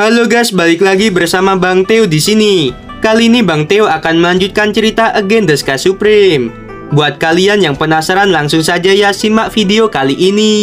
Halo guys, balik lagi bersama Bang Theo di sini. Kali ini Bang Theo akan melanjutkan cerita Again the Sky Supreme. Buat kalian yang penasaran, langsung saja ya simak video kali ini.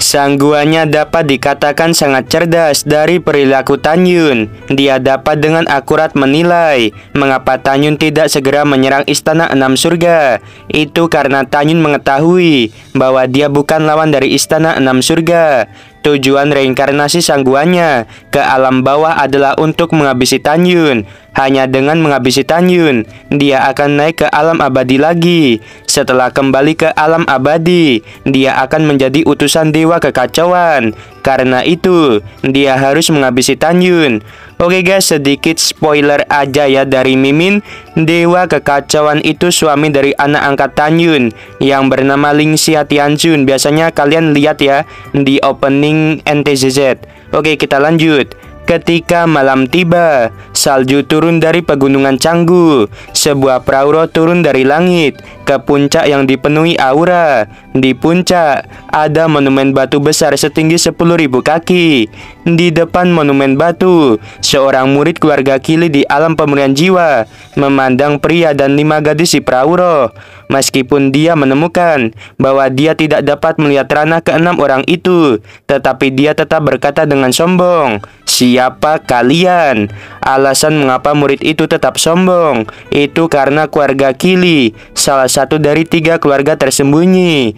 Sang guanya dapat dikatakan sangat cerdas dari perilaku Tanyun. Dia dapat dengan akurat menilai mengapa Tanyun tidak segera menyerang Istana Enam Surga. Itu karena Tanyun mengetahui bahwa dia bukan lawan dari Istana Enam Surga. Tujuan reinkarnasi sang guanya ke alam bawah adalah untuk menghabisi Tanyun. Hanya dengan menghabisi Tanyun, dia akan naik ke alam abadi lagi. Setelah kembali ke alam abadi, dia akan menjadi utusan dewa kekacauan. Karena itu, dia harus menghabisi Tanyun. Oke guys, sedikit spoiler aja ya dari Mimin. Dewa kekacauan itu suami dari anak angkat Tanyun yang bernama Ling Xia Tianjun. Biasanya kalian lihat ya di opening NTZZ. Oke, kita lanjut. Ketika malam tiba, salju turun dari pegunungan Canggu. Sebuah perahu turun dari langit ke puncak yang dipenuhi aura. Di puncak ada monumen batu besar setinggi 10.000 kaki. Di depan monumen batu, seorang murid keluarga Kili di alam pemulihan jiwa memandang pria dan 5 gadis di perahu roh. Meskipun dia menemukan bahwa dia tidak dapat melihat ranah ke-6 orang itu, tetapi dia tetap berkata dengan sombong, "Siapa kalian?" Alasan mengapa murid itu tetap sombong itu karena keluarga Kili salah satu dari 3 keluarga tersembunyi.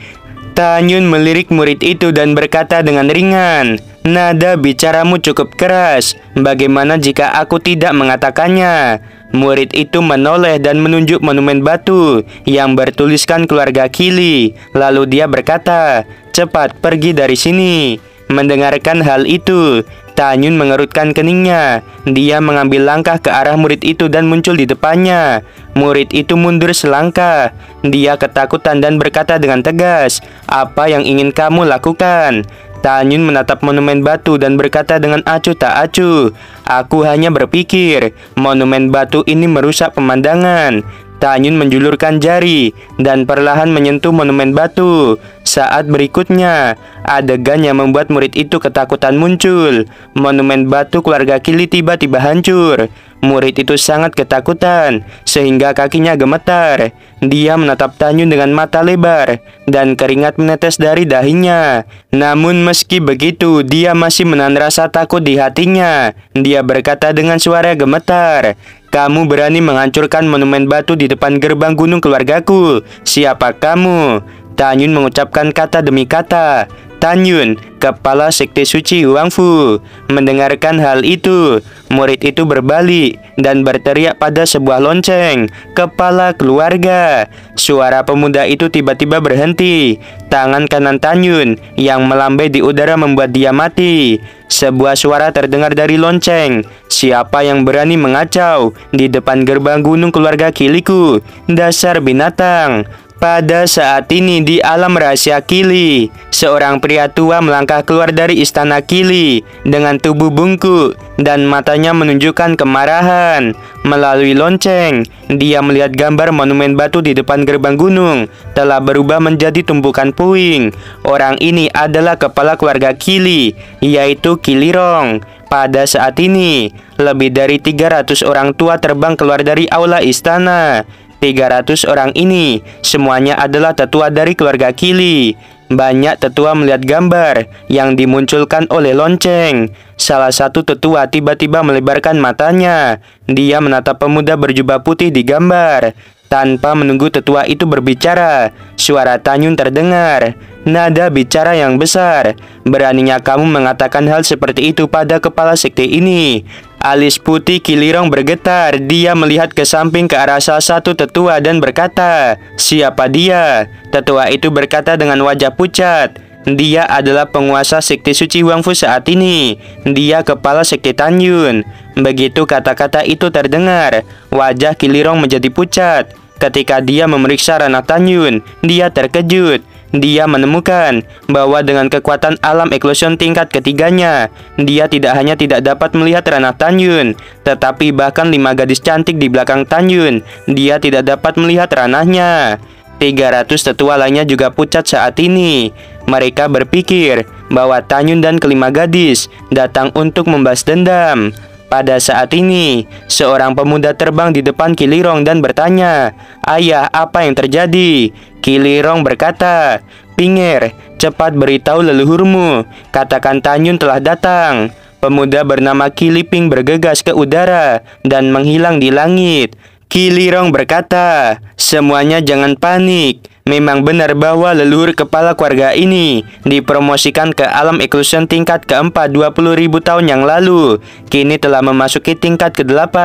Tanyun melirik murid itu dan berkata dengan ringan, "Nada bicaramu cukup keras. Bagaimana jika aku tidak mengatakannya?" Murid itu menoleh dan menunjuk monumen batu yang bertuliskan keluarga Kili. Lalu dia berkata, "Cepat pergi dari sini." Mendengarkan hal itu, Tanyun mengerutkan keningnya. Dia mengambil langkah ke arah murid itu dan muncul di depannya. Murid itu mundur selangkah. Dia ketakutan dan berkata dengan tegas, "Apa yang ingin kamu lakukan?" Tanyun menatap monumen batu dan berkata dengan acuh tak acuh, "Aku hanya berpikir, monumen batu ini merusak pemandangan." Tanyun menjulurkan jari dan perlahan menyentuh monumen batu. Saat berikutnya, adegan yang membuat murid itu ketakutan muncul. Monumen batu keluarga Kili tiba-tiba hancur. Murid itu sangat ketakutan sehingga kakinya gemetar. Dia menatap Tanyun dengan mata lebar dan keringat menetes dari dahinya. Namun meski begitu, dia masih menahan rasa takut di hatinya. Dia berkata dengan suara gemetar, "Kamu berani menghancurkan monumen batu di depan gerbang gunung keluargaku. Siapa kamu?" Tanyun mengucapkan kata demi kata. Tanyun, kepala sekte suci Huangfu. Mendengarkan hal itu, murid itu berbalik dan berteriak pada sebuah lonceng, "Kepala keluarga!" Suara pemuda itu tiba-tiba berhenti. Tangan kanan Tanyun yang melambai di udara membuat dia mati. Sebuah suara terdengar dari lonceng, "Siapa yang berani mengacau di depan gerbang gunung keluarga Kiliku? Dasar binatang!" Pada saat ini di alam rahasia Kili, seorang pria tua melangkah keluar dari istana Kili dengan tubuh bungkuk dan matanya menunjukkan kemarahan. Melalui lonceng, dia melihat gambar monumen batu di depan gerbang gunung telah berubah menjadi tumpukan puing. Orang ini adalah kepala keluarga Kili, yaitu Kilirong. Pada saat ini, lebih dari 300 orang tua terbang keluar dari aula istana. 300 orang ini semuanya adalah tetua dari keluarga Kili. Banyak tetua melihat gambar yang dimunculkan oleh lonceng. Salah satu tetua tiba-tiba melebarkan matanya. Dia menatap pemuda berjubah putih di gambar. Tanpa menunggu tetua itu berbicara, suara Tanyun terdengar. Nada bicara yang besar. "Beraninya kamu mengatakan hal seperti itu pada kepala sekte ini?" Alis putih Kilirong bergetar. Dia melihat ke samping ke arah salah satu tetua dan berkata, "Siapa dia?" Tetua itu berkata dengan wajah pucat, "Dia adalah penguasa sekte suci Huangfu saat ini. Dia kepala sekte Tanyun." Begitu kata-kata itu terdengar, wajah Kilirong menjadi pucat. Ketika dia memeriksa ranah Tanyun, dia terkejut. Dia menemukan bahwa dengan kekuatan alam eklosion tingkat ketiganya, dia tidak hanya tidak dapat melihat ranah Tanyun, tetapi bahkan 5 gadis cantik di belakang Tanyun, dia tidak dapat melihat ranahnya. 300 tetua lainnya juga pucat saat ini. mereka berpikir bahwa Tanyun dan kelima gadis datang untuk membalas dendam. Pada saat ini, seorang pemuda terbang di depan Kilirong dan bertanya, "Ayah, apa yang terjadi?" Kilirong berkata, "Pingir, cepat beritahu leluhurmu, katakan Tanyun telah datang." Pemuda bernama Kiliping bergegas ke udara dan menghilang di langit. Kilirong berkata, "Semuanya jangan panik. Memang benar bahwa leluhur kepala keluarga ini dipromosikan ke alam eksklusion tingkat keempat 20.000 tahun yang lalu. Kini telah memasuki tingkat ke-8.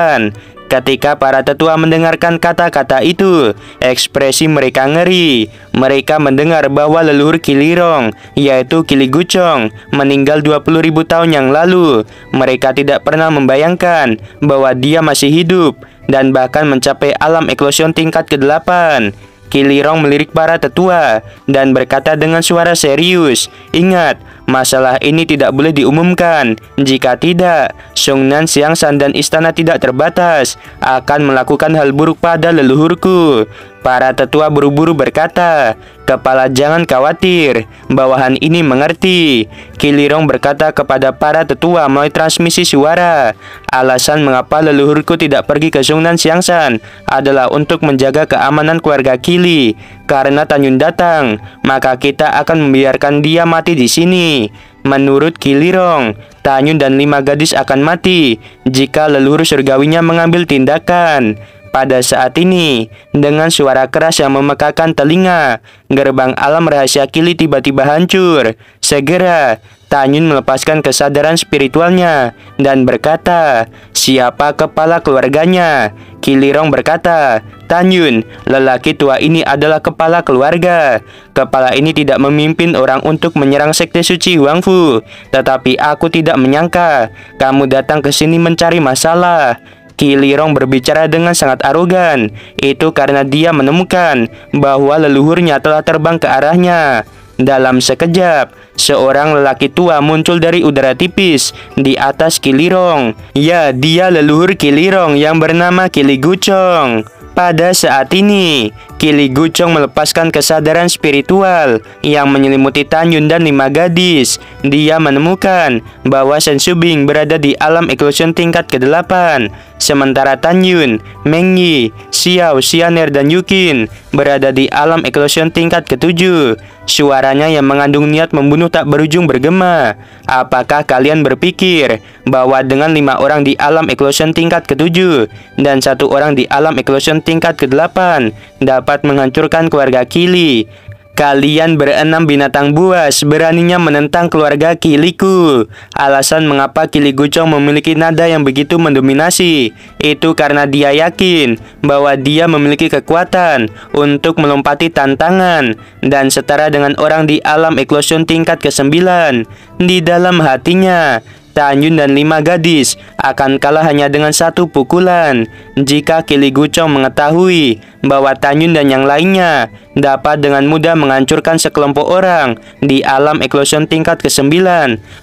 Ketika para tetua mendengarkan kata-kata itu, ekspresi mereka ngeri. Mereka mendengar bahwa leluhur Kilirong, yaitu Kiligucong, meninggal 20.000 tahun yang lalu. Mereka tidak pernah membayangkan bahwa dia masih hidup dan bahkan mencapai alam eksklusion tingkat ke-8. Kilirong melirik para tetua dan berkata dengan suara serius, "Ingat, masalah ini tidak boleh diumumkan. Jika tidak, Sungnan Xiangsan dan Istana Tidak Terbatas akan melakukan hal buruk pada leluhurku." Para tetua buru-buru berkata, "Kepala jangan khawatir, bawahan ini mengerti." Kilirong berkata kepada para tetua melalui transmisi suara, "Alasan mengapa leluhurku tidak pergi ke Sungnan Xiangsan adalah untuk menjaga keamanan keluarga Kili. Karena Tanyun datang, maka kita akan membiarkan dia mati di sini." Menurut Kilirong, Tanyun dan 5 gadis akan mati jika leluhur surgawinya mengambil tindakan. Pada saat ini, dengan suara keras yang memekakan telinga, gerbang alam rahasia Kili tiba-tiba hancur. Segera, Tanyun melepaskan kesadaran spiritualnya dan berkata, "Siapa kepala keluarganya?" Kilirong berkata, "Tanyun, lelaki tua ini adalah kepala keluarga. Kepala ini tidak memimpin orang untuk menyerang sekte suci Huangfu. Tetapi aku tidak menyangka kamu datang ke sini mencari masalah." Kilirong berbicara dengan sangat arogan. Itu karena dia menemukan bahwa leluhurnya telah terbang ke arahnya. Dalam sekejap, seorang lelaki tua muncul dari udara tipis di atas Kilirong. Ya, dia leluhur Kilirong yang bernama Kiligucong. Pada saat ini, Kiligucong melepaskan kesadaran spiritual yang menyelimuti Tanyun dan 5 gadis. Dia menemukan bahwa Sensubing berada di alam eksklusion tingkat ke-8, sementara Tanyun, Mengyi, Xiao, Xianer, dan Yukin berada di alam eksklusion tingkat ke-7. Suaranya yang mengandung niat membunuh tak berujung bergema. "Apakah kalian berpikir bahwa dengan 5 orang di alam eksklusion tingkat ke-7 dan 1 orang di alam eksklusion tingkat ke-8 dapat menghancurkan keluarga Kili? Kalian berenam binatang buas beraninya menentang keluarga Kiliku." Alasan mengapa Kiligucong memiliki nada yang begitu mendominasi itu karena dia yakin bahwa dia memiliki kekuatan untuk melompati tantangan dan setara dengan orang di alam eksklusion tingkat ke-9. Di dalam hatinya, Tanyun dan 5 gadis akan kalah hanya dengan 1 pukulan. Jika Kiligucong mengetahui bahwa Tanyun dan yang lainnya dapat dengan mudah menghancurkan sekelompok orang di alam eksklusion tingkat ke-9,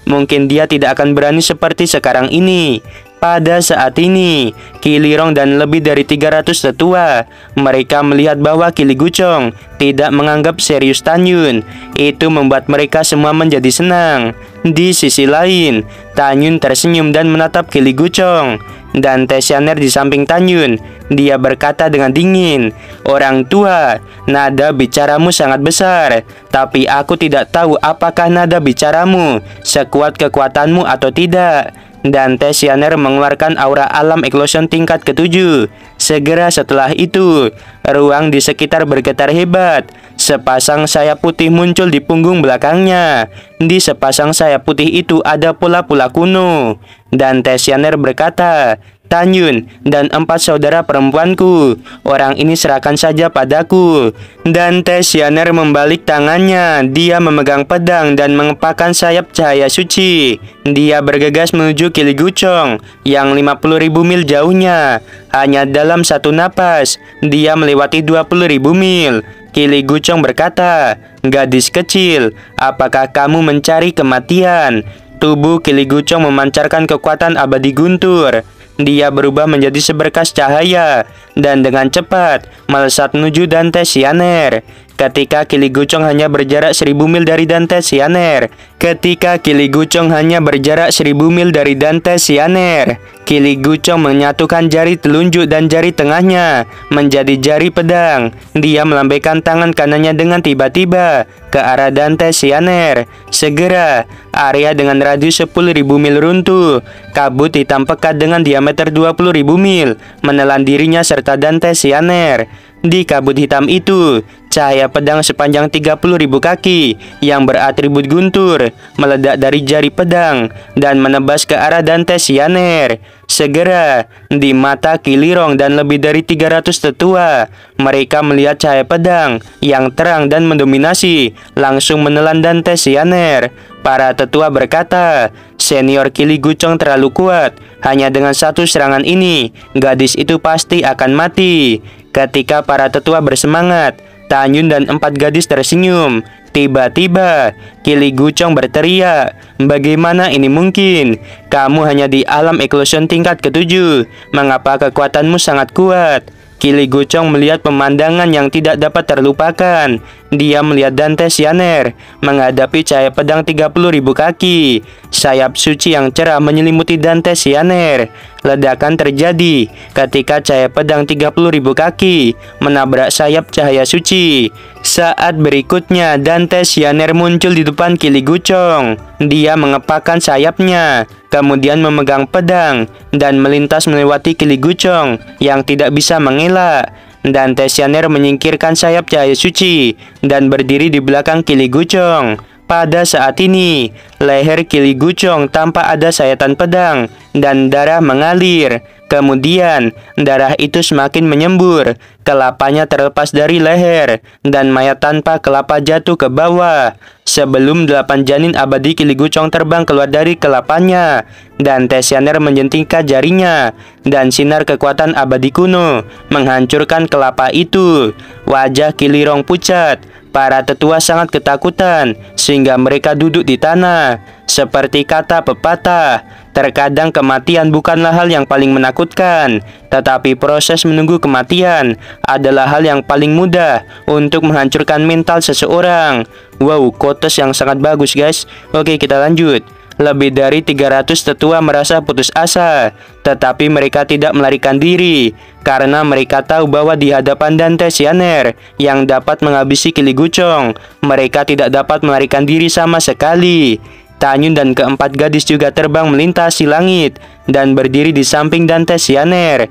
mungkin dia tidak akan berani seperti sekarang ini. Pada saat ini, Kilirong dan lebih dari 300 tetua, mereka melihat bahwa Kiligucong tidak menganggap serius Tanyun. Itu membuat mereka semua menjadi senang. Di sisi lain, Tanyun tersenyum dan menatap Kiligucong. Dan Xianer di samping Tanyun, dia berkata dengan dingin, "Orang tua, nada bicaramu sangat besar, tapi aku tidak tahu apakah nada bicaramu sekuat kekuatanmu atau tidak." Dan Xianer mengeluarkan aura alam eksklusion tingkat ke-7. Segera setelah itu, ruang di sekitar bergetar hebat. Sepasang sayap putih muncul di punggung belakangnya. Di sepasang sayap putih itu ada pola-pola kuno. Dan Xianer berkata, "Tanyun dan 4 saudara perempuanku, orang ini serahkan saja padaku." Dan Xianer membalik tangannya. Dia memegang pedang dan mengepakkan sayap cahaya suci. Dia bergegas menuju Kiligucong yang 50.000 mil jauhnya. Hanya dalam satu napas, dia melewati 20.000 mil. Kiligucong berkata, "Gadis kecil, apakah kamu mencari kematian?" Tubuh Kiligucong memancarkan kekuatan abadi guntur. Dia berubah menjadi seberkas cahaya dan dengan cepat melesat menuju Dante Xianer. ketika Kili Gucong hanya berjarak 1000 mil dari Dante Sianer. Ketika Kili Gucong hanya berjarak 1000 mil dari Dante Sianer, Kili Gucong menyatukan jari telunjuk dan jari tengahnya menjadi jari pedang. Dia melambaikan tangan kanannya dengan tiba-tiba ke arah Dante Sianer. Segera, area dengan radius 10.000 mil runtuh. Kabut hitam pekat dengan diameter 20.000 mil menelan dirinya serta Dante Sianer. Di kabut hitam itu, cahaya pedang sepanjang 30.000 kaki yang beratribut guntur meledak dari jari pedang dan menebas ke arah Dante Sianer. Segera, di mata Kilirong dan lebih dari 300 tetua, mereka melihat cahaya pedang yang terang dan mendominasi langsung menelan Dante Sianer. Para tetua berkata, senior Kili Gucong terlalu kuat. Hanya dengan satu serangan ini, gadis itu pasti akan mati. Ketika para tetua bersemangat, Tanyun dan 4 gadis tersenyum. Tiba-tiba, Kili Gucong berteriak, "Bagaimana ini mungkin? Kamu hanya di alam eklosion tingkat ke-7. Mengapa kekuatanmu sangat kuat?" Kili Gucong melihat pemandangan yang tidak dapat terlupakan. Dia melihat Dante Sianer menghadapi cahaya pedang 30.000 kaki. Sayap suci yang cerah menyelimuti Dante Sianer. Ledakan terjadi ketika cahaya pedang 30.000 kaki menabrak sayap cahaya suci. Saat berikutnya, Dante Sianer muncul di depan Kili Gucong. Dia mengepakkan sayapnya, kemudian memegang pedang dan melintas melewati Kili Gucong yang tidak bisa mengelak. Dante Sianer menyingkirkan sayap cahaya suci dan berdiri di belakang Kili Gucong. Pada saat ini, leher Kili Gucong tampak ada sayatan pedang dan darah mengalir. Kemudian, darah itu semakin menyembur. Kelapanya terlepas dari leher dan mayat tanpa kelapa jatuh ke bawah. Sebelum 8 janin abadi Kili Gucong terbang keluar dari kelapanya, Dante Sianer menjentikkan jarinya dan sinar kekuatan abadi kuno menghancurkan kelapa itu. Wajah Kilirong pucat. Para tetua sangat ketakutan sehingga mereka duduk di tanah. Seperti kata pepatah, terkadang kematian bukanlah hal yang paling menakutkan, tetapi proses menunggu kematian adalah hal yang paling mudah untuk menghancurkan mental seseorang. Wow, quotes yang sangat bagus guys. Oke, kita lanjut. Lebih dari 300 tetua merasa putus asa, tetapi mereka tidak melarikan diri karena mereka tahu bahwa di hadapan Dante Sianer yang dapat menghabisi Kili Gucong, mereka tidak dapat melarikan diri sama sekali. Tanyun dan keempat gadis juga terbang melintasi langit dan berdiri di samping Dante Sianer.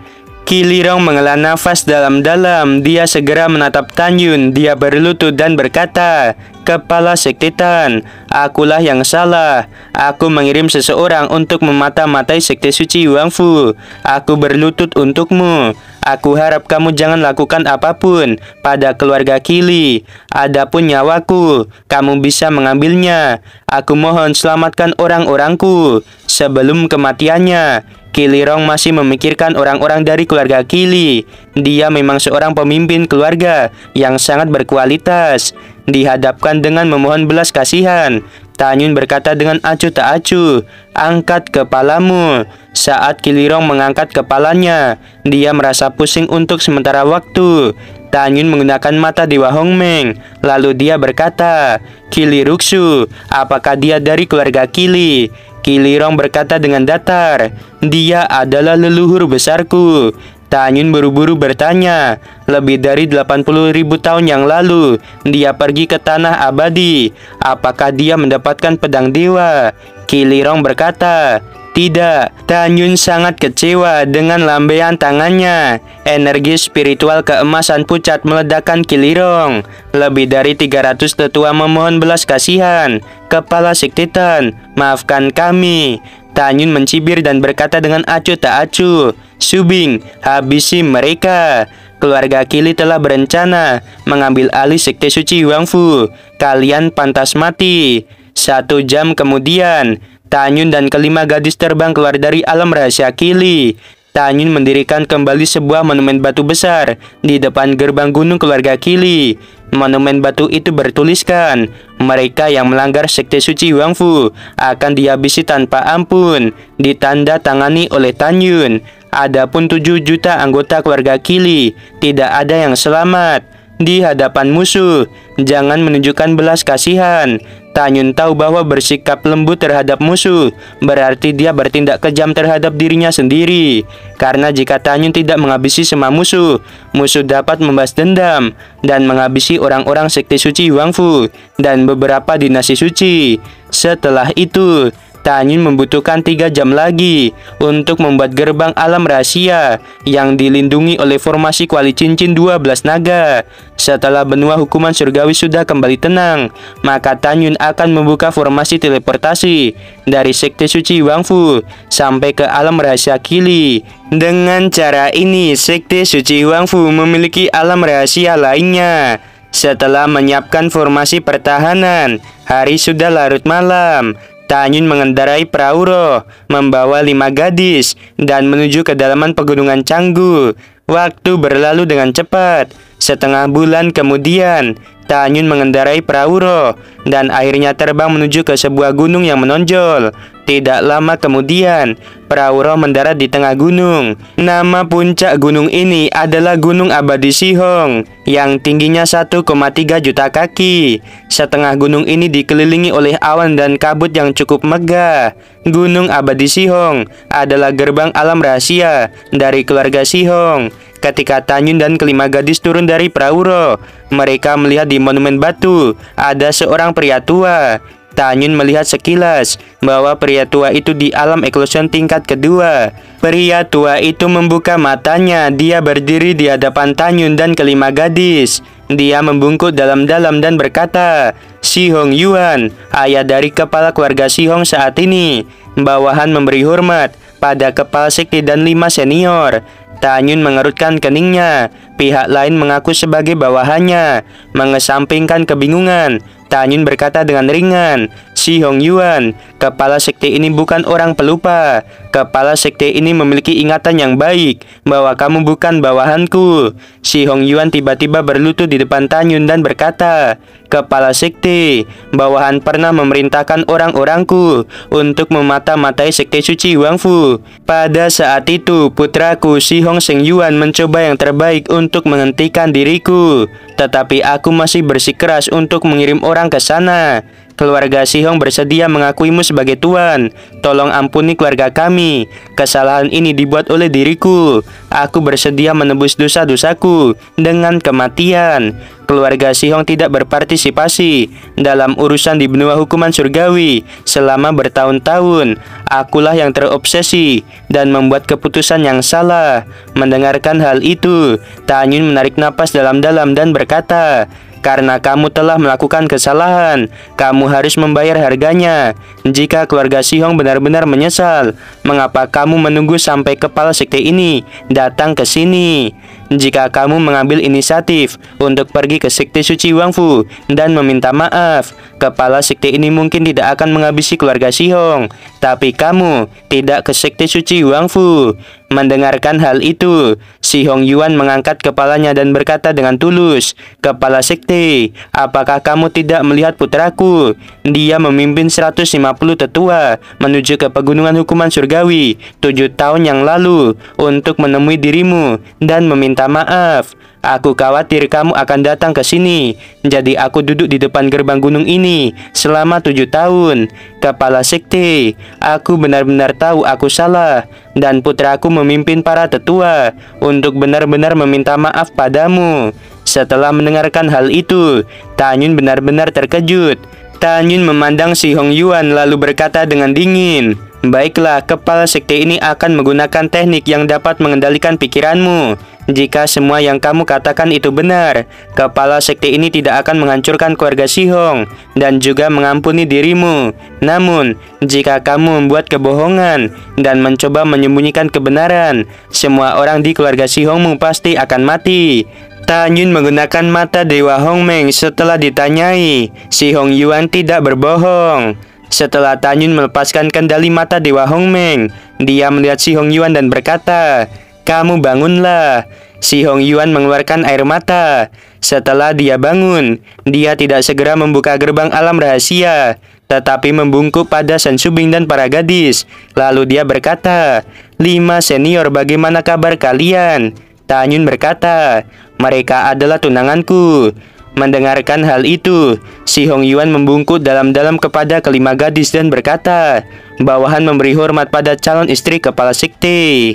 Kilirong menghela nafas dalam-dalam. Dia segera menatap Tanyun. Dia berlutut dan berkata, "Kepala Sektetan, akulah yang salah. Aku mengirim seseorang untuk memata-matai Sekte Suci Wangfu. Aku berlutut untukmu. Aku harap kamu jangan lakukan apapun pada keluarga Kili. Adapun nyawaku, kamu bisa mengambilnya. Aku mohon selamatkan orang-orangku." Sebelum kematiannya, Kilirong masih memikirkan orang-orang dari keluarga Kili. Dia memang seorang pemimpin keluarga yang sangat berkualitas. Dihadapkan dengan memohon belas kasihan, Tanyun berkata dengan acuh tak acuh, "Angkat kepalamu." Saat Kilirong mengangkat kepalanya, dia merasa pusing untuk sementara waktu. Tanyun menggunakan mata Dewa Hongmeng. Lalu dia berkata, "Kili Ruksu, apakah dia dari keluarga Kili?" Kilirong berkata dengan datar, "Dia adalah leluhur besarku." Tanyun buru-buru bertanya, "Lebih dari 80.000 tahun yang lalu, dia pergi ke tanah abadi. Apakah dia mendapatkan pedang dewa?" Kilirong berkata, "Tidak." Tanyun sangat kecewa dengan lambaian tangannya. Energi spiritual keemasan pucat meledakkan Kilirong. Lebih dari 300 tetua memohon belas kasihan. "Kepala Sektetan, maafkan kami." Tanyun mencibir dan berkata dengan acuh tak acuh, "Subing, habisi mereka." Keluarga Kili telah berencana mengambil alih Sekte Suci Wangfu. Kalian pantas mati. 1 jam kemudian, Tanyun dan kelima gadis terbang keluar dari alam rahasia Kili. Tanyun mendirikan kembali sebuah monumen batu besar di depan gerbang gunung keluarga Kili. Monumen batu itu bertuliskan, "Mereka yang melanggar Sekte Suci Wangfu akan dihabisi tanpa ampun." Ditanda tangani oleh Tanyun. Adapun 7 juta anggota keluarga Kili, tidak ada yang selamat. di hadapan musuh. Jangan menunjukkan belas kasihan. Tanyun tahu bahwa bersikap lembut terhadap musuh berarti dia bertindak kejam terhadap dirinya sendiri. Karena jika Tanyun tidak menghabisi semua musuh, musuh dapat membalas dendam dan menghabisi orang-orang sekte suci Huangfu dan beberapa dinasti suci. Setelah itu, Tanyun membutuhkan 3 jam lagi untuk membuat gerbang alam rahasia yang dilindungi oleh formasi kuali cincin 12 naga. Setelah benua hukuman surgawi sudah kembali tenang, maka Tanyun akan membuka formasi teleportasi dari sekte suci Huangfu sampai ke alam rahasia Kili. Dengan cara ini, sekte suci Huangfu memiliki alam rahasia lainnya. Setelah menyiapkan formasi pertahanan, hari sudah larut malam. Tanyun mengendarai perahu roh, membawa 5 gadis, dan menuju ke kedalaman pegunungan Canggu. Waktu berlalu dengan cepat. Setengah bulan kemudian, Tanyun mengendarai perahu roh, dan akhirnya terbang menuju ke sebuah gunung yang menonjol. Tidak lama kemudian, perahu roh mendarat di tengah gunung. Nama puncak gunung ini adalah Gunung Abadi Sihong, yang tingginya 1,3 juta kaki. Setengah gunung ini dikelilingi oleh awan dan kabut yang cukup megah. Gunung Abadi Sihong adalah gerbang alam rahasia dari keluarga Sihong. Ketika Tanyun dan kelima gadis turun dari perahu roh, mereka melihat di monumen batu ada seorang pria tua. Tanyun melihat sekilas bahwa pria tua itu di alam eklosion tingkat kedua. Pria tua itu membuka matanya. Dia berdiri di hadapan Tanyun dan kelima gadis. Dia membungkuk dalam-dalam dan berkata, "Sihong Yuan, ayah dari kepala keluarga Sihong saat ini." Bawahan memberi hormat pada kepala sekte dan 5 senior. Tanyun mengerutkan keningnya. Pihak lain mengaku sebagai bawahannya. Mengesampingkan kebingungan, Tanyun berkata dengan ringan, "Sihong Yuan, kepala sekte ini bukan orang pelupa. Kepala sekte ini memiliki ingatan yang baik bahwa kamu bukan bawahanku." Sihong Yuan tiba-tiba berlutut di depan Tanyun dan berkata, "Kepala sekte, bawahan pernah memerintahkan orang-orangku untuk memata-matai sekte suci Huangfu. Pada saat itu, putraku Sihong Seng Yuan mencoba yang terbaik untuk menghentikan diriku. Tetapi aku masih bersikeras untuk mengirim orang ke sana. Keluarga Sihong bersedia mengakuimu sebagai tuan. Tolong ampuni keluarga kami. Kesalahan ini dibuat oleh diriku. Aku bersedia menebus dosa-dosaku dengan kematian." Keluarga Sihong tidak berpartisipasi dalam urusan di benua hukuman surgawi selama bertahun-tahun. Akulah yang terobsesi dan membuat keputusan yang salah. Mendengarkan hal itu, Tanyun menarik napas dalam-dalam dan berkata, "Karena kamu telah melakukan kesalahan, kamu harus membayar harganya. Jika keluarga Sihong benar-benar menyesal, mengapa kamu menunggu sampai kepala sekte ini datang ke sini? Jika kamu mengambil inisiatif untuk pergi ke sekte suci Huangfu dan meminta maaf, kepala sekte ini mungkin tidak akan menghabisi keluarga Sihong. Tapi kamu tidak ke sekte suci Huangfu." Mendengarkan hal itu, Sihong Yuan mengangkat kepalanya dan berkata dengan tulus, "Kepala sekte, apakah kamu tidak melihat putraku? Dia memimpin 150 tetua menuju ke pegunungan hukuman surgawi 7 tahun yang lalu untuk menemui dirimu dan meminta maaf. Aku khawatir kamu akan datang ke sini. Jadi aku duduk di depan gerbang gunung ini selama 7 tahun. Kepala sekte, aku benar-benar tahu aku salah. Dan putraku memimpin para tetua untuk benar-benar meminta maaf padamu." Setelah mendengarkan hal itu, Tanyun benar-benar terkejut. Tanyun memandang Sihong Yuan lalu berkata dengan dingin, "Baiklah, kepala sekte ini akan menggunakan teknik yang dapat mengendalikan pikiranmu. Jika semua yang kamu katakan itu benar, kepala sekte ini tidak akan menghancurkan keluarga Sihong dan juga mengampuni dirimu. Namun, jika kamu membuat kebohongan dan mencoba menyembunyikan kebenaran, semua orang di keluarga Sihongmu pasti akan mati." Tanyun menggunakan mata Dewa Hongmeng setelah ditanyai. Sihong Yuan tidak berbohong. Setelah Tanyun melepaskan kendali mata Dewa Hongmeng, dia melihat Sihong Yuan dan berkata, "Kamu bangunlah." Sihong Yuan mengeluarkan air mata. Setelah dia bangun, dia tidak segera membuka gerbang alam rahasia, tetapi membungkuk pada San Subing dan para gadis. Lalu dia berkata, "5 senior, bagaimana kabar kalian?" Tanyun berkata, Mereka adalah tunanganku." Mendengarkan hal itu, si Hong Yuan membungkuk dalam-dalam kepada kelima gadis dan berkata, "Bawahan memberi hormat pada calon istri kepala sekte."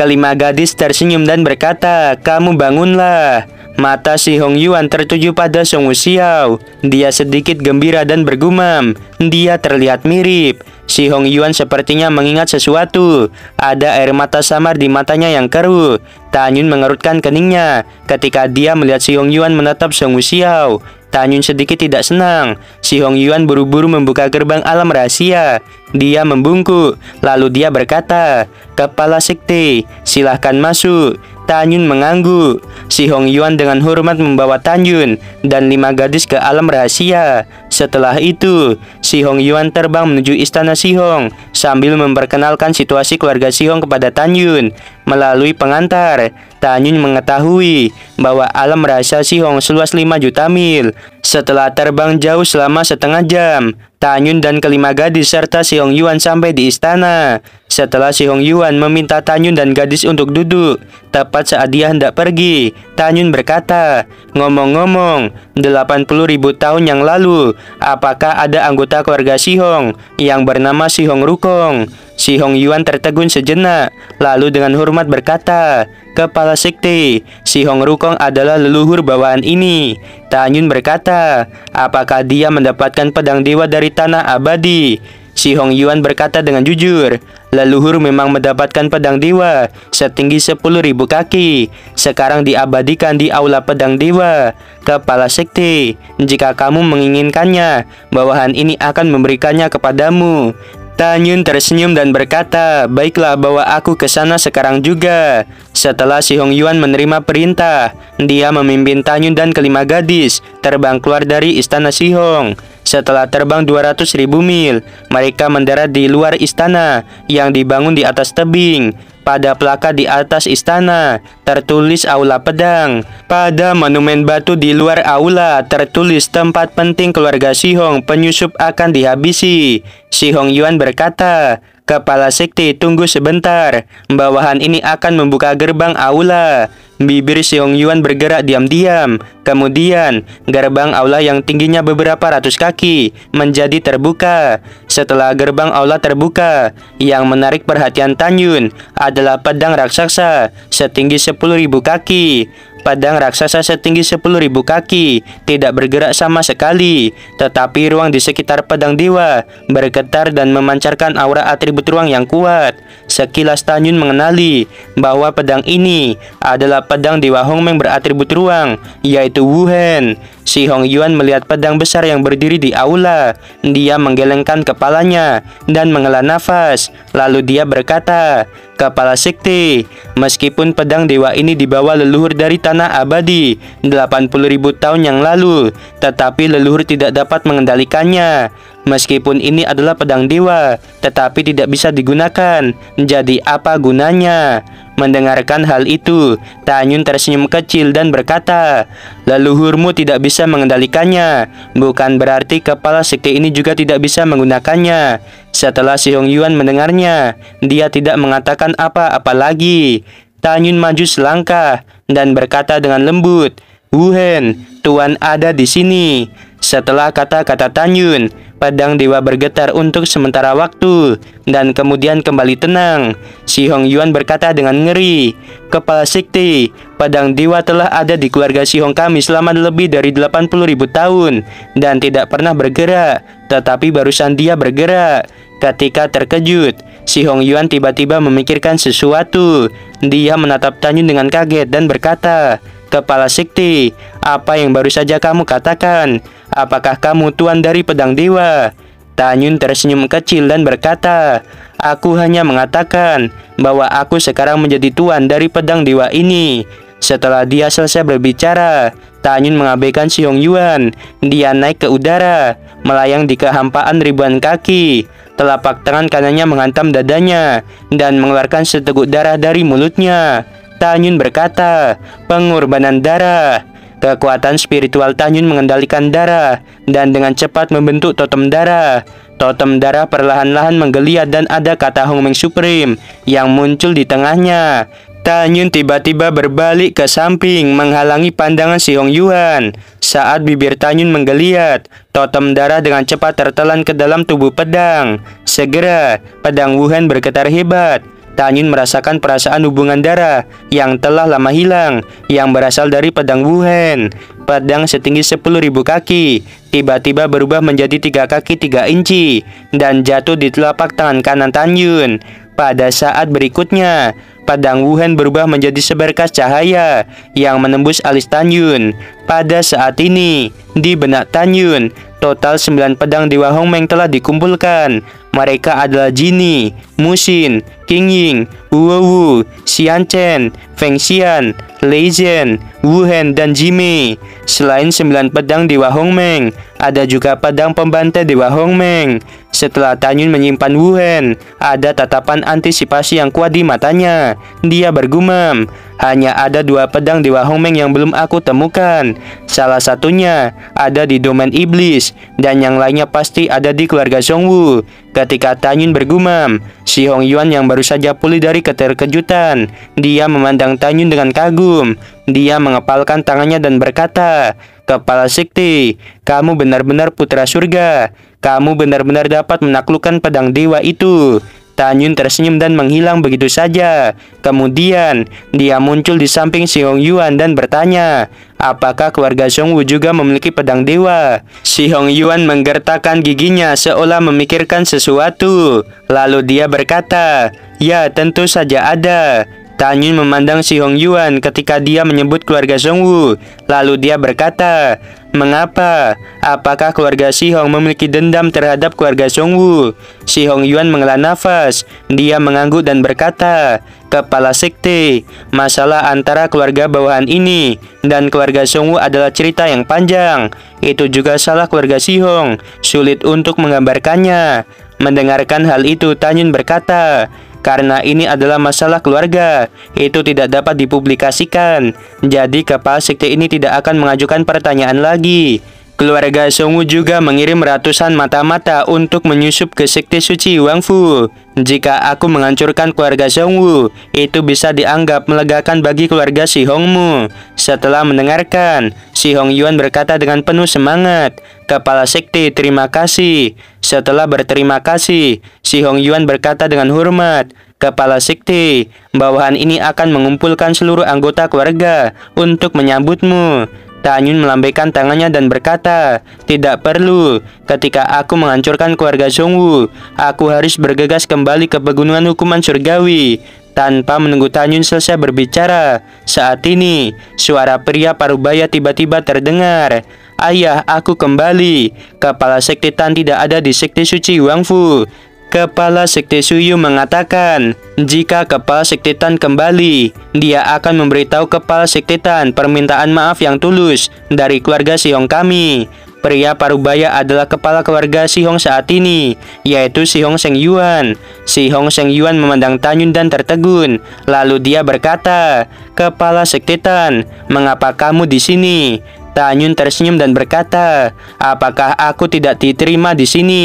Kelima gadis tersenyum dan berkata, "Kamu bangunlah." Mata si Hong Yuan tertuju pada Song Wuxiao. Dia sedikit gembira dan bergumam, "Dia terlihat mirip." Si Hong Yuan sepertinya mengingat sesuatu. Ada air mata samar di matanya yang keruh. Tanyun mengerutkan keningnya ketika dia melihat si Hong Yuan menatap Song Wuxiao. Tanyun sedikit tidak senang. Si Hong Yuan buru-buru membuka gerbang alam rahasia. Dia membungkuk, lalu dia berkata, "Kepala sekte, silahkan masuk." Tanyun mengangguk. Si Hong Yuan dengan hormat membawa Tanyun dan 5 gadis ke alam rahasia. Setelah itu, si Hong Yuan terbang menuju istana Si Hong sambil memperkenalkan situasi keluarga Si Hong kepada Tanyun. Melalui pengantar, Tanyun mengetahui bahwa alam rahasia Si Hong seluas 5 juta mil. Setelah terbang jauh selama setengah jam, Tanyun dan kelima gadis serta si Hong Yuan sampai di istana. Setelah si Hong Yuan meminta Tanyun dan gadis untuk duduk, tepat saat dia hendak pergi, Tanyun berkata, "Ngomong-ngomong, 80.000 tahun yang lalu, apakah ada anggota keluarga Si Hong yang bernama Si Hong Rukong?" Si Hong Yuan tertegun sejenak, lalu dengan hormat berkata, "Kepala sekte, Si Hong Rukong adalah leluhur bawahan ini." Tanyun berkata, "Apakah dia mendapatkan pedang dewa dari tanah abadi?" Si Hong Yuan berkata dengan jujur, "Leluhur memang mendapatkan pedang dewa setinggi 10.000 kaki. Sekarang diabadikan di aula pedang dewa. Kepala sekte, jika kamu menginginkannya, bawahan ini akan memberikannya kepadamu." Tanyun tersenyum dan berkata, "Baiklah, bawa aku ke sana sekarang juga." Setelah si Hong Yuan menerima perintah, dia memimpin Tanyun dan kelima gadis terbang keluar dari istana Si Hong. Setelah terbang 200.000 mil, mereka mendarat di luar istana yang dibangun di atas tebing. Pada plakat di atas istana tertulis aula pedang. Pada monumen batu di luar aula tertulis tempat penting keluarga Si Hong penyusup akan dihabisi. Si Hong Yuan berkata, "Kepala sekte, tunggu sebentar. Bawahan ini akan membuka gerbang aula." Bibir Si Hong Yuan bergerak diam-diam. Kemudian, gerbang aula yang tingginya beberapa ratus kaki menjadi terbuka. Setelah gerbang aula terbuka, yang menarik perhatian Tanyun adalah pedang raksasa setinggi 10.000 kaki. Pedang raksasa setinggi 10.000 kaki tidak bergerak sama sekali, tetapi ruang di sekitar pedang dewa bergetar dan memancarkan aura atribut ruang yang kuat. Sekilas Tanyun mengenali bahwa pedang ini adalah pedang dewa Hongmeng beratribut ruang, yaitu Wuhen. Si Hong Yuan melihat pedang besar yang berdiri di aula. Dia menggelengkan kepalanya dan menghela nafas. Lalu dia berkata, "Kepala sekte, meskipun pedang dewa ini dibawa leluhur dari tanah abadi 80.000 tahun yang lalu, tetapi leluhur tidak dapat mengendalikannya. Meskipun ini adalah pedang dewa, tetapi tidak bisa digunakan. Jadi apa gunanya?" Mendengarkan hal itu, Tanyun tersenyum kecil dan berkata, "Leluhurmu tidak bisa mengendalikannya, bukan berarti kepala sekte ini juga tidak bisa menggunakannya." Setelah si Hong Yuan mendengarnya, dia tidak mengatakan apa-apa lagi. Tanyun maju selangkah dan berkata dengan lembut, "Wuhen, Tuan ada di sini." Setelah kata-kata Tanyun, pedang dewa bergetar untuk sementara waktu dan kemudian kembali tenang. Si Hong Yuan berkata dengan ngeri, "Kepala sekte, pedang dewa telah ada di keluarga Si Hong kami selama lebih dari 80.000 tahun dan tidak pernah bergerak, tetapi barusan dia bergerak." Ketika terkejut, si Hong Yuan tiba-tiba memikirkan sesuatu. Dia menatap Tanyun dengan kaget dan berkata, "Kepala sekte, apa yang baru saja kamu katakan? Apakah kamu tuan dari pedang dewa?" Tanyun tersenyum kecil dan berkata, "Aku hanya mengatakan bahwa aku sekarang menjadi tuan dari pedang dewa ini." Setelah dia selesai berbicara, Tanyun mengabaikan si Hong Yuan. Dia naik ke udara, melayang di kehampaan ribuan kaki. Telapak tangan kanannya menghantam dadanya dan mengeluarkan seteguk darah dari mulutnya. Tanyun berkata, "Pengorbanan darah." Kekuatan spiritual Tanyun mengendalikan darah dan dengan cepat membentuk totem darah. Totem darah perlahan-lahan menggeliat dan ada kata Hongmeng Supreme yang muncul di tengahnya. Tan Yun tiba-tiba berbalik ke samping menghalangi pandangan si Hong Yuan. Saat bibir Tan Yun menggeliat, totem darah dengan cepat tertelan ke dalam tubuh pedang. Segera, pedang Wuhan bergetar hebat. Tan Yun merasakan perasaan hubungan darah yang telah lama hilang yang berasal dari pedang Wuhan. Pedang setinggi 10.000 kaki tiba-tiba berubah menjadi 3 kaki 3 inci dan jatuh di telapak tangan kanan Tan Yun. Pada saat berikutnya, pedang Wuhan berubah menjadi seberkas cahaya yang menembus alis Tan Yun. Pada saat ini, di benak Tan Yun, total 9 pedang Dewa Hongmeng telah dikumpulkan. Mereka adalah Jinni, Musin, King Ying, Wu, Xian Chen, Feng Xian, Lei Zhen, Wu Hen, dan Jimmy. Selain 9 pedang Dewa Hongmeng, ada juga pedang pembantai Dewa Hongmeng. Setelah Tan Yun menyimpan Wu Hen, ada tatapan antisipasi yang kuat di matanya. Dia bergumam, hanya ada 2 pedang Dewa Hongmeng yang belum aku temukan. Salah satunya ada di domain iblis, dan yang lainnya pasti ada di keluarga Zhongwu. Ketika Tan Yun bergumam, si Hong Yuan yang baru saja pulih dari keterkejutan, dia memandang Tan Yun dengan kagum. Dia mengepalkan tangannya dan berkata, "Kepala Sekte, kamu benar-benar putra surga. Kamu benar-benar dapat menaklukkan pedang dewa itu." Tan Yun tersenyum dan menghilang begitu saja. Kemudian, dia muncul di samping si Hong Yuan dan bertanya, apakah keluarga Zhongwu juga memiliki pedang dewa? Si Hong Yuan menggertakkan giginya seolah memikirkan sesuatu. Lalu dia berkata, "Ya, tentu saja ada." Tan Yun memandang si Hong Yuan ketika dia menyebut keluarga Zhongwu. Lalu dia berkata, "Mengapa? Apakah keluarga Si Hong memiliki dendam terhadap keluarga Zhongwu?" Si Hong Yuan menghela nafas. Dia mengangguk dan berkata, "Kepala Sekte, masalah antara keluarga bawahan ini dan keluarga Zhongwu adalah cerita yang panjang. Itu juga salah keluarga Si Hong. Sulit untuk menggambarkannya." Mendengarkan hal itu, Tan Yun berkata, "Karena ini adalah masalah keluarga, itu tidak dapat dipublikasikan. Jadi kepala sekte ini tidak akan mengajukan pertanyaan lagi." Keluarga Zhongwu juga mengirim ratusan mata-mata untuk menyusup ke sekte suci Wangfu. Jika aku menghancurkan keluarga Zhongwu, itu bisa dianggap melegakan bagi keluarga Si Hongmu. Setelah mendengarkan, Si Hong Yuan berkata dengan penuh semangat, "Kepala sekte, terima kasih." Setelah berterima kasih, Si Hong Yuan berkata dengan hormat, "Kepala sekte, bawahan ini akan mengumpulkan seluruh anggota keluarga untuk menyambutmu." Tan Yun melambaikan tangannya dan berkata, "Tidak perlu. Ketika aku menghancurkan keluarga Zhongwu, aku harus bergegas kembali ke pegunungan hukuman surgawi." Tanpa menunggu Tan Yun selesai berbicara, saat ini suara pria parubaya tiba-tiba terdengar. "Ayah, aku kembali. Kepala sekte Tan tidak ada di sekte suci Wangfu." Kepala Sekte Suyu mengatakan, jika Kepala Sekte Tan kembali, dia akan memberitahu Kepala Sekte Tan permintaan maaf yang tulus dari keluarga Si Hong kami. Pria parubaya adalah kepala keluarga Si Hong saat ini, yaitu Si Hong Sheng Yuan. Si Hong Sheng Yuan memandang Tan Yun dan tertegun. Lalu dia berkata, "Kepala Sekte Tan, mengapa kamu di sini?" Tan Yun tersenyum dan berkata, "Apakah aku tidak diterima di sini?"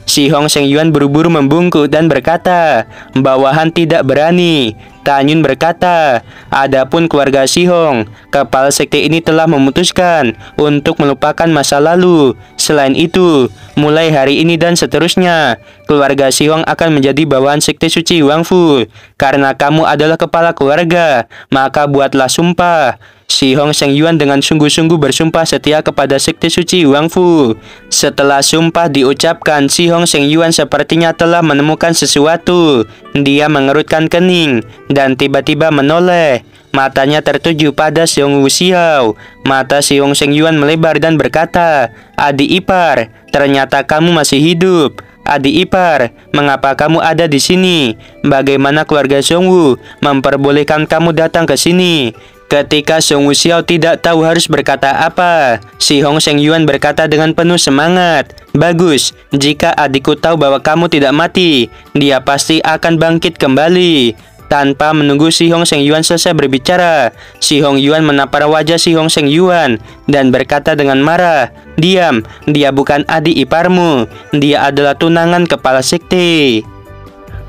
Si Hong Sheng Yuan buru-buru membungkuk dan berkata, "Bawahan tidak berani." Tan Yun berkata, "Adapun keluarga Si Hong, kepala sekte ini telah memutuskan untuk melupakan masa lalu. Selain itu, mulai hari ini dan seterusnya, keluarga Si Hong akan menjadi bawahan sekte suci Wangfu. Karena kamu adalah kepala keluarga, maka buatlah sumpah." Si Hong Sheng Yuan dengan sungguh-sungguh bersumpah setia kepada sekte suci Wangfu. Setelah sumpah diucapkan, Si Hong Sheng Yuan sepertinya telah menemukan sesuatu. Dia mengerutkan kening dan tiba-tiba menoleh. Matanya tertuju pada Si Hong Wuxiao. Mata Si Hong Sheng Yuan melebar dan berkata, "Adik ipar, ternyata kamu masih hidup. Adik ipar, mengapa kamu ada di sini? Bagaimana keluarga Zhongwu memperbolehkan kamu datang ke sini?" Ketika Song Wuxiao tidak tahu harus berkata apa, Si Hong Sheng Yuan berkata dengan penuh semangat, "Bagus, jika adikku tahu bahwa kamu tidak mati, dia pasti akan bangkit kembali." Tanpa menunggu Si Hong Sheng Yuan selesai berbicara, Si Hong Yuan menapar wajah Si Hong Sheng Yuan dan berkata dengan marah, "Diam, dia bukan adik iparmu, dia adalah tunangan kepala sekte."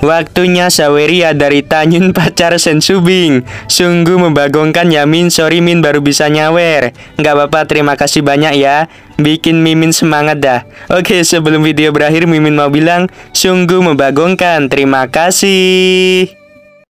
Waktunya Saweria dari Tanyun pacar Sensubing. Sungguh membagongkan ya Min, sorry Min baru bisa nyawer. Nggak apa-apa, terima kasih banyak ya. Bikin Mimin semangat dah. Oke, sebelum video berakhir Mimin mau bilang sungguh membagongkan, terima kasih.